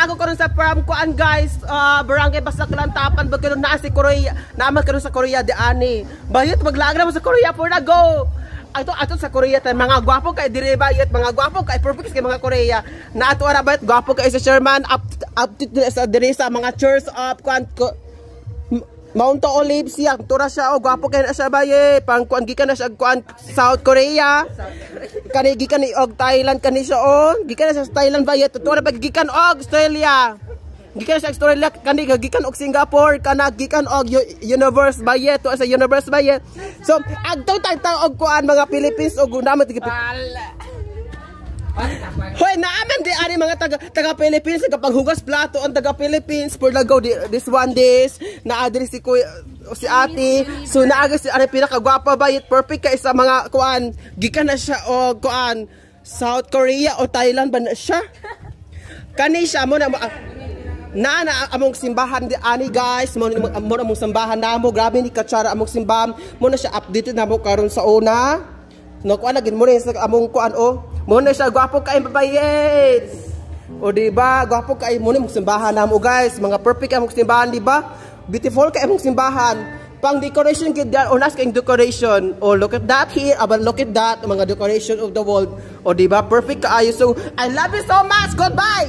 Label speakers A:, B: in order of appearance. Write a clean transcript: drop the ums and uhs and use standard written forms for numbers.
A: ako karon sa from kuan guys, barangay Basaklantapan bagay na si Korea. Naaman karon sa Korea di ani. Bayot maglaag na mo sa Korea for na go. Ato sa Korea tay mga gwapo kay dire bayot, mga gwapo kay perfect kay mga Korea. Na ato ara bayot gwapo kay sa Sherman up sa dire sa mga church of kuan Mount Olive siya, tura siya, gwapo kaya na siya baye, pang kuan gikan na siya kuan South Korea, kani gikan ni og Thailand kani siya gikan na siya sa Thailand baye, tura pag gikan og Australia, gikan na siya Australia, kani gikan og Singapore, kana gikan og universe baye, to sa universe baye, so agtaw og kuan mga Philippines og naman hoy, naaman di ani mga taga Philippines kapag hugas plato ang taga Philippines for go this one days naadri si kuya si ate so naaga si ani pinakagwapa bayit perfect kay sa mga kuan gikan na siya og kuan South Korea o Thailand ba na siya kani siya mo na among simbahan di ani guys mo among simbahan namo grabe ni katsara among simbahan mo na siya updated namo karon sa una no kuan lagin mo rin sa among kuan muna siya, gwapo kayo babayet. O diba, gwapo kayo muna mong simbahan namo guys. Mga perfect kayo mong simbahan, diba? Beautiful kayo mong simbahan. Pang decoration kid yan, o nas kayong decoration. O look at that here, aber look at that, mga decoration of the world. O diba, perfect kayo. So, I love you so much. Goodbye!